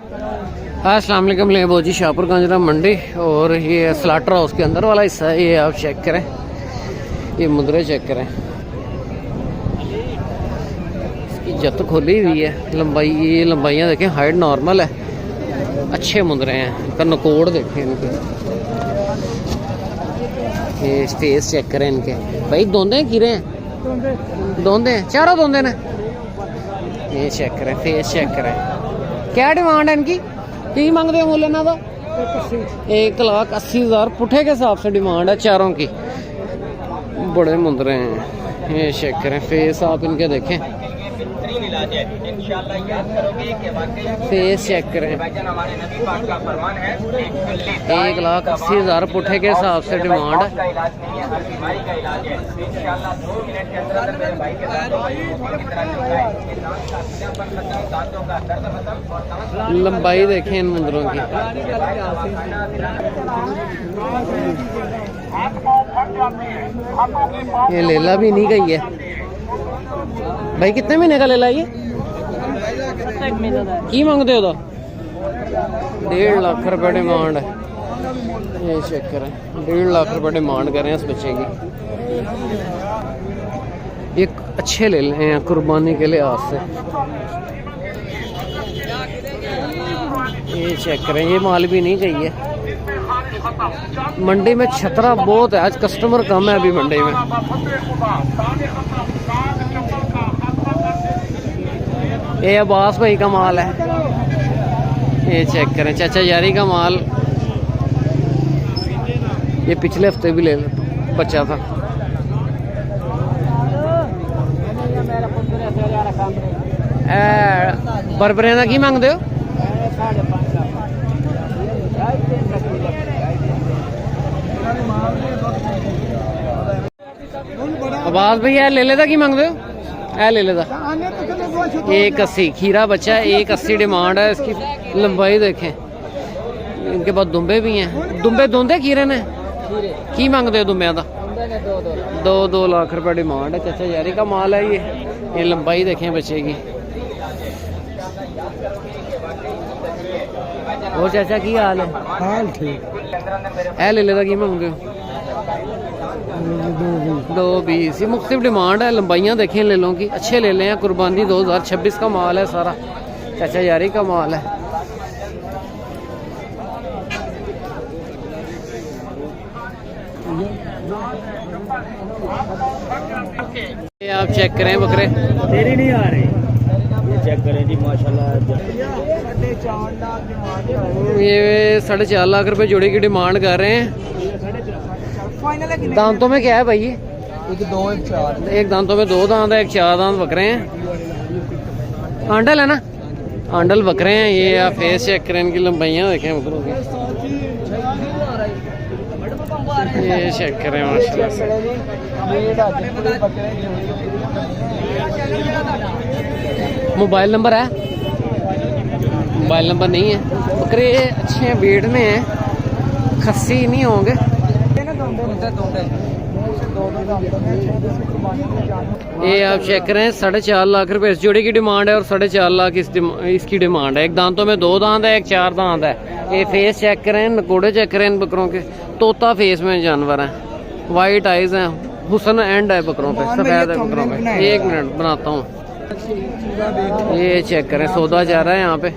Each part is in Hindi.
अस्सलाम वालेकुम। लेबो जी शाहपुर गंजरा मंडी और ये स्लाटर हाउस के अंदर वाला हिस्सा है। ये आप चेक करें, ये मुद्रे चेक करें, इसकी जत खोली हुई है। लंबाई, ये लंबाइयाँ देखें, हाइट नॉर्मल है, अच्छे मुद्रे हैं। इनका नकोड़ देखें इनके, ये फेस चेक करें इनके। भाई दोंदे कीरे हैं, दोंदे हैं, चारों दोंदे ने। ये चेक करें, फेस चेक करें। क्या डिमांड है इनकी, की मांगते हो मुल्य ना? 1,80,000 पुठे के हिसाब से डिमांड है चारों की। बड़े मुंदरे हैं। ये चेक करें, फेस आप इनके देखें, फेस चेक करें। 1,80,000 पुठे के हिसाब से डिमांड है। लंबाई देखें इन मुंदरों की। ये लेला भी नहीं गई है भाई। कितने महीने का लेला ये? की मांगते हो? 1.5 लाख रुपए डिमांड है। ये चेक करें, 1.5 लाख रुपए डिमांड कर रहे हैं इस बच्चे की। एक अच्छे ले लें हैं कुर्बानी के लिहाज से। ये चेक करें, ये माल भी नहीं गई है। मंडी में छतरा बहुत है आज, कस्टमर कम है अभी मंडी में। ये अब्बास भाई का माल है। ये चेक करें, चाचा यारी का माल। ये पिछले हफ्ते भी ले बचा था। बरबरेना की मांगते हो? अब्बास भैया ले लेता की मांगते हो? ले लेता 1,80 खीरा बच्चा है। 1,80 डिमांड है इसकी। लंबाई देखें, इनके पास दुम्बे भी हैं। दुम्बे दोंदे खीरे ने की मांगते हो? दुम्बे का 2 लाख रुपए डिमांड है। चाचा यारी का माल है ये लंबाई देखें बच्चे की। और चाचा की हाल है? हाल ठीक है। ले लेता की मांगते हो? 2,20। ये मुख्तलिफ डिमांड है। लंबाइयाँ देखें ले लो की, अच्छे ले लें। कुर्बानी 2026 का माल है सारा, चाचा यारी का माल है। ये आप चेक करें बकरे, तेरी नहीं आ रही। ये चेक करें जी, माशाल्लाह। ये 4.5 लाख रुपए जोड़ी की डिमांड कर रहे हैं। दांतों में क्या है भाई? ये एक 2 एक 4। एक दांतों में 2 दांत है, एक 4 दांत बकरे हैं। आंडल है ना? आंडल बकरे हैं। ये आप फेस चेक करें, इनकी लंबाइयाँ देखें बकरों की। ये चेक करें माशाल्लाह से। मोबाइल नंबर है? मोबाइल नंबर नहीं है। बकरे अच्छे हैं, वेट में हैं, खस्सी नहीं होंगे। ये आप चेक करें, 4.5 लाख रुपए इस जोड़ी की डिमांड है और 4.5 लाख इसकी डिमांड है। एक दांतों में 2 दांत है, एक 4 दांत है। ये फेस चेक करें, नकोड़े चेक करें इन बकरों के। तोता फेस में जानवर हैं, वाइट आइज हैं, हुसन एंड है बकरों पे, सफेद है बकरों पे। 1 मिनट बनाता हूँ। ये चेक करें, सौदा जा रहा है यहाँ पे।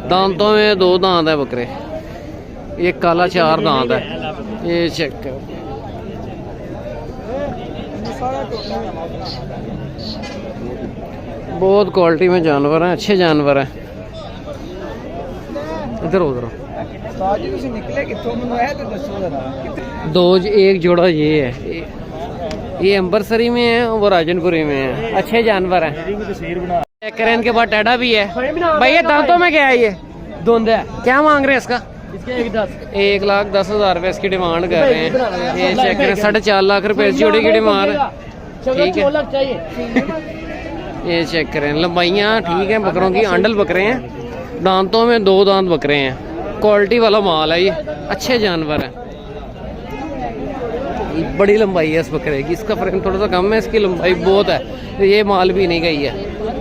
दांतों में 2 दांत है बकरे, एक काला 4 दांत है। ये चेक करो, बहुत क्वालिटी में जानवर हैं, अच्छे जानवर हैं। इधर उधर एक जोड़ा ये है, ये अंबरसरी में है, वो राजनपुरी में है। अच्छे जानवर हैं। चेक करें, इनके पास टेढ़ा भी है। भैया दांतों में क्या है? ये दोंदा है। क्या मांग रहे हैं इसका? 1,10,000 रुपए इसकी डिमांड कर रहे हैं। ये चेक करें, 4.5 लाख रुपए इस जोड़ी की डिमांड है। ठीक है, ये चेक करें, लंबाइयाँ ठीक है बकरों की। आंडल बकरे हैं, दांतों में 2 दांत बकरे हैं। क्वालिटी वाला माल है ये, अच्छे जानवर हैं। बड़ी लंबाई है इस बकरे की, इसका फ्रेम थोड़ा सा कम है, इसकी लंबाई बहुत है। ये माल भी नहीं गई है।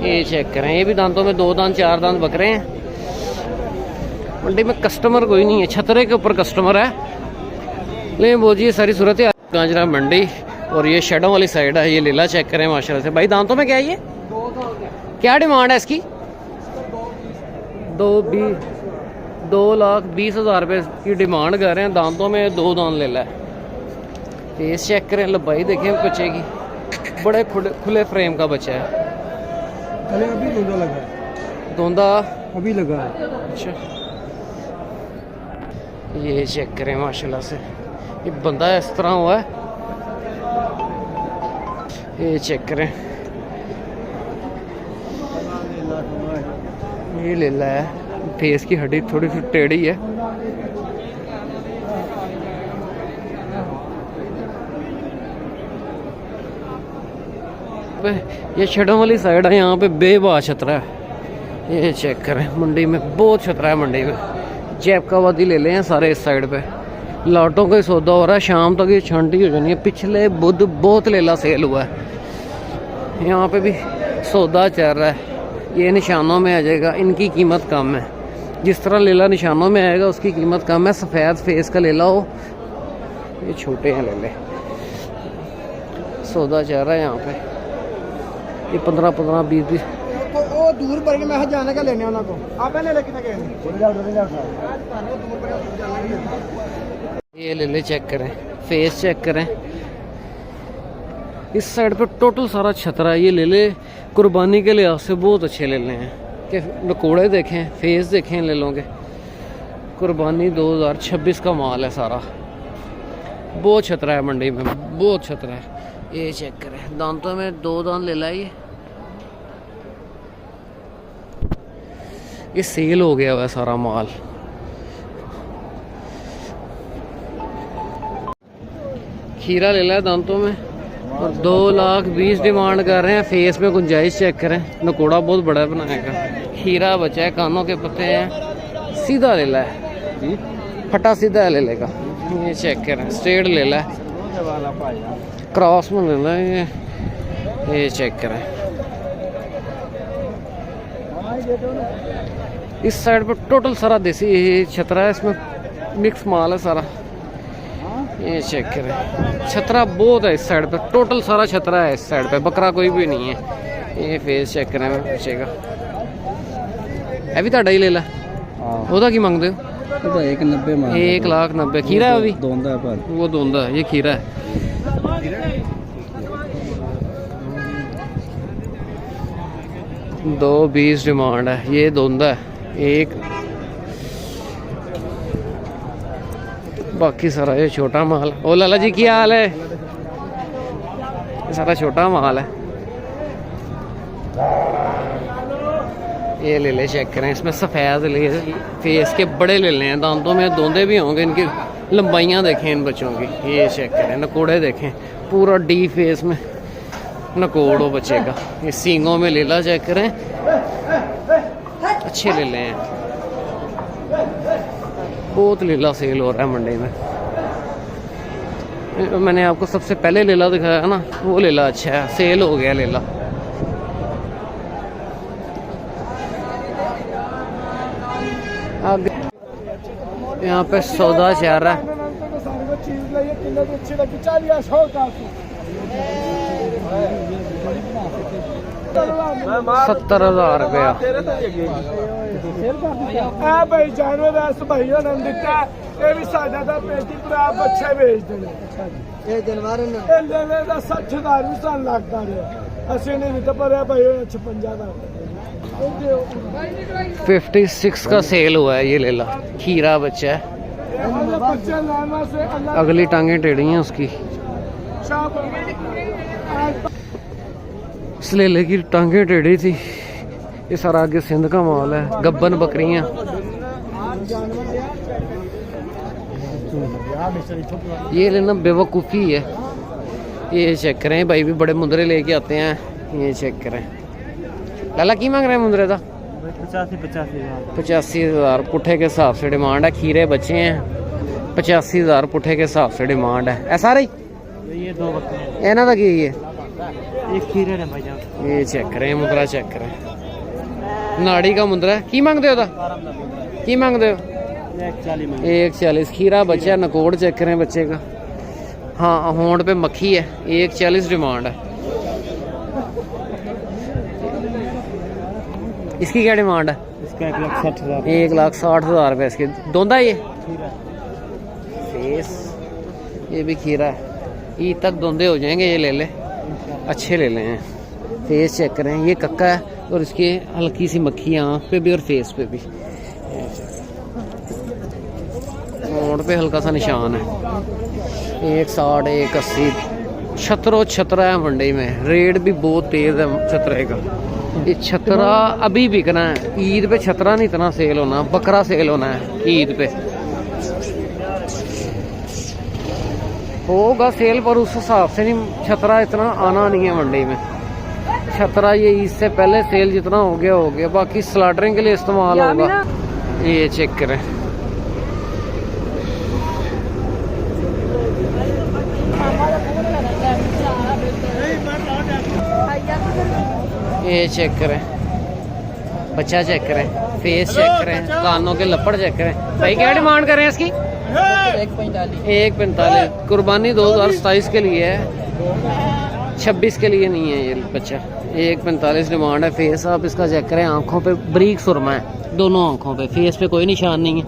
ये चेक करें, ये भी दांतों में 2 दांत 4 दांत बकरे हैं। मंडी में कस्टमर कोई नहीं है, छतरे के ऊपर कस्टमर है। लेकिन वो जी ये सारी सूरत है कांजरा मंडी। और ये शेडों वाली साइड है। ये लीला चेक करें माशाल्लाह से। भाई दांतों में क्या है ये, क्या डिमांड है इसकी? 2,20,000 रुपये की डिमांड कर रहे हैं। दांतों में 2 दांत ले ला है। फेस चेक करें, लंबाई देखें बच्चे की, बड़े खुले फ्रेम का बच्चा है। अभी धोंदा लगा है, धोंदा अभी लगा है। अच्छा, ये चेक करें माशाल्लाह से, ये बंदा इस तरह हुआ है। ये चेक करें, ये ले ला है। फेस की हड्डी थोड़ी सी टेढ़ी है। ये छड़ों वाली साइड है, यहाँ पे बेबा छतरा है। ये चेक करें, मंडी में बहुत छतरा है। मंडी में जैपकावादी ले लें सारे इस साइड पे। लाटों का ही सौदा हो रहा है, शाम तक ये छांटी हो जानी है। पिछले बुध बहुत लेला सेल हुआ है, यहाँ पे भी सौदा चल रहा है। ये निशानों में आ जाएगा, इनकी कीमत कम है। जिस तरह लेला निशानों में आएगा उसकी कीमत कम है। सफ़ेद फेस का लेला हो, ये छोटे हैं लेले। सौदा चल रहा है यहाँ पे। ये 15-15, 20-20 वो दूर पर मैं जाने का लेने वाला को आप ले लेकिन ये ले ले। चेक करें, फेस चेक करें। इस साइड पे टोटल सारा छतरा है। ये ले ले कुर्बानी के लिहाज से बहुत अच्छे ले ले हैं कि नकोड़े देखें, फेस देखें ले लोगे। कुर्बानी 2026 का माल है सारा। बहुत छतरा है मंडी में, बहुत छतरा है। ये चेक करें, दांतों में 2 दांत ले लाइए। ये सेल हो गया हुआ है सारा माल। खीरा ले ला है दांतों में और 2,20,000 डिमांड कर रहे हैं। फेस में गुंजाइश चेक करें, नकोड़ा बहुत बड़ा बनाएगा। खीरा बचा है, कानों के पत्ते हैं। सीधा ले ला है, फटा सीधा ले लेगा। ये चेक करें, स्ट्रेट ले ला है, क्रॉस में ले ला है। ये चेक करें, इस साइड पर टोटल सारा देसी छतरा है, इसमें मिक्स माल है सारा। ये चेक करें, छतरा बहुत है इस साइड पे, टोटल सारा छतरा है इस साइड पे, बकरा कोई भी नहीं है। ये फेस चेक करें बच्चेगा। अभी तो ही ले ला, ਉਹਦਾ ਕੀ ਮੰਗਦੇ ਹੋ? ਉਹਦਾ 190 ਮਾਰ 1,90,000 खीरा है। अभी दोंदा है पर वो दोंदा है, ये खीरा है। 2,20,000 डिमांड है। ये दोंदा है एक, बाकी सारा ये छोटा माल। ओ लाला जी क्या हाल है? ये सारा छोटा माल है। ये ले ले, चेक करें, इसमें सफ़ेद ले, फेस के बड़े ले लें। दांतों में दोंदे भी होंगे। इनकी लंबाइयाँ देखें इन बच्चों की। ये चेक करें, नकोड़े देखें, पूरा डी फेस में नकोड़ हो बच्चे का। ये सींगों में लेला चेक करें, अच्छे ले लें। बहुत लेला सेल हो रहा है मंडी में। मैंने आपको सबसे पहले लेला दिखाया ना, वो लेला अच्छा है, सेल हो गया लेला। यहाँ पे सौदा चल रहा है। 70,000 रुपया। भाई जानवर भाइयों ने दिता, ये भी सादा दा पेटी भरा बच्चे बेचते हैं। ये जानवर ने 60,000 भी सन लगता है। असली नहीं तो पर भाई 56,000 56 का सेल हुआ है। ये ले ला, खीरा बच्चा है। अगली टांगें टेढ़ी हैं उसकी। इस लेले की टांगें टेढ़ी थी। ये सारा आगे सिंध का माल है। गब्बन बकरियां। ये लेना बेवकूफ़ी है। ये चेक करें, भाई भी बड़े मुंदरे लेके आते हैं। ये चेक करें, लाला की मांग रहे हैं मुंदरे का? 85,000 पुट्ठे के हिसाब से डिमांड है। खीरे बच्चे हैं, 85,000 पुट्ठे के हिसाब से डिमांड है। ऐसा रही ये दो बकरे इन्हों का की है एक खीरे ने भाई ये चेक करें मुंदरा चेक करें नाड़ी का मुंदरा की मांगते हो की मांगते हो 140 खीरा बच्चा नकोड़ चेक करें बच्चे का हाँ होंड पे मक्खी है 140 डिमांड है इसकी क्या डिमांड है इसका 1,60,000 1,60,000 रुपये इसके दोंदा ये फेस ये भी खीरा है ईद तक दोंदे हो जाएंगे ये ले ले अच्छे ले लें फेस चेक करें ये कक्का है और इसकी हल्की सी मक्खी आँख पे भी और फेस पे भी होंठ पे हल्का सा निशान है 160 180 छतरा है मंडी में रेट भी बहुत तेज है छतरे का ये छतरा अभी बिकना है ईद पे छतरा नहीं इतना सेल होना बकरा सेल होना है ईद पे होगा सेल पर उस हिसाब से नहीं छतरा इतना आना नहीं है मंडी में छतरा ये इससे पहले सेल जितना हो गया बाकी स्लाटरिंग के लिए इस्तेमाल होगा ये चेक करें ये चेक करें बच्चा चेक करें फेस चेक करें कानों के लपड़ चेक करें भाई क्या डिमांड करें इसकी 1,45 कुर्बानी 2027 के लिए है 26 के लिए नहीं है ये बच्चा 1,45 डिमांड है फेस आप इसका चेक करें आंखों पे बारीक सुरमा है दोनों आंखों पे फेस पे कोई निशान नहीं है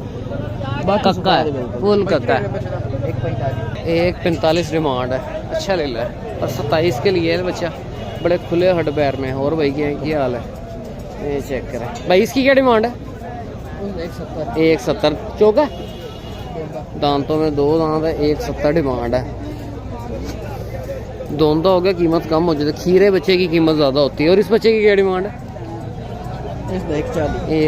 कक्का है फुल कक्का है 1,45 डिमांड है अच्छा ले ला है और 27 के लिए है बच्चा बड़े खुले हड पैर में और भाई क्या हाल है ये चेक करें भाई इसकी क्या डिमांड है 170 चौका दांतों में 2 दांत है 170 डिमांड है दोनों हो गया कीमत कम हो जाती है खीरे बच्चे की कीमत ज़्यादा होती है और इस बच्चे की क्या डिमांड है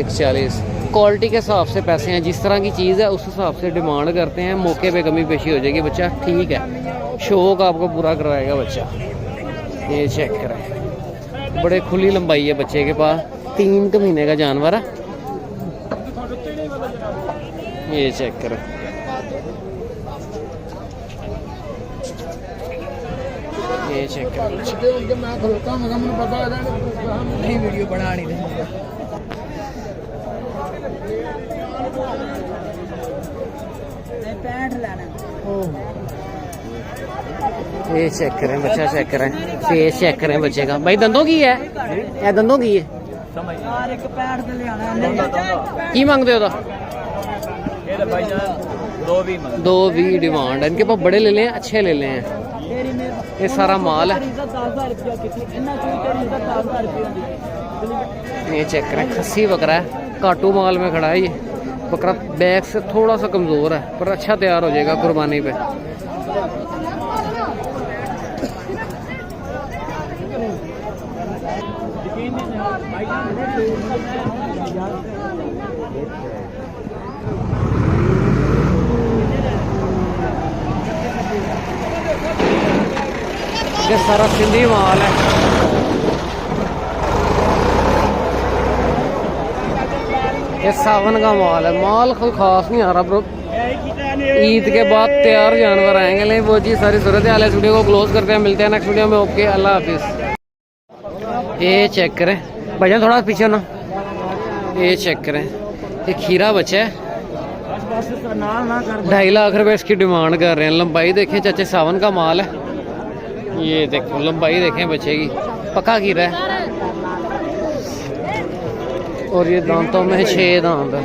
140 क्वालिटी के हिसाब से पैसे हैं जिस तरह की चीज़ है उस हिसाब से डिमांड करते हैं मौके पे कमी पेशी हो जाएगी बच्चा ठीक है शौक आपको पूरा करवाएगा बच्चा ये चेक करें बड़े खुली लंबाई है बच्चे के पास 3 महीने का जानवर है ये चेक करें ये चेक करें वीडियो बना नहीं ये चेक करें बच्चा चेक करें फेस चेक करें बच्चे का भाई दंदों की है या दंदों की है की मांगते हो 2,20 डिमांड है इनके पास बड़े ले लें अच्छे ले लें ये सारा माल है ये चेक करें खस्सी बकरा है काटू माल में खड़ा है ये बकरा बैक से थोड़ा सा कमज़ोर है पर अच्छा तैयार हो जाएगा कुर्बानी पे ये सारा सिंधी माल है ये सावन का माल है माल कोई खास नहीं आ रहा ब्रो ईद के बाद तैयार जानवर आएंगे लेकिन वो जी सारी सूरत हाल है। इस वीडियो को क्लोज करते हैं मिलते हैं नेक्स्ट वीडियो में ओके अल्लाह हाफिज़। ये चेक करें भजन थोड़ा पीछे ना ये चेक करें ये खीरा बच्चा है 2.5 लाख रुपए इसकी डिमांड कर रहे हैं लंबाई देखें चाचे सावन का माल है ये देखो लंबाई देखें बच्चे की पक्का खीरा है और ये दांतों में 6 दांत है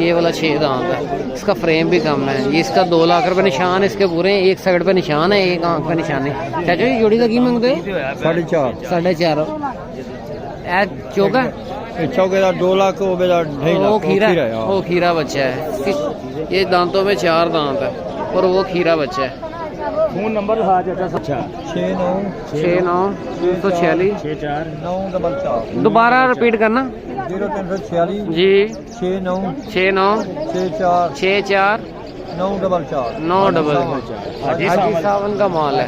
ये वाला 6 दांत है इसका फ्रेम भी कम है ये इसका 2 लाख रुपए निशान इसके पूरे एक साइड पे निशान है एक आंख पे निशान है चाचा जी जोड़ी का की मांगते हो 4.5 चौका चौके 2 लाख हो गया वो खीरा बच्चा है ये दांतों में 4 दांत है और वो खीरा बच्चा है फोन नंबर 6946 दोबारा रिपीट करना 0346 जी 69 64 944 हाजी सावन का माल है।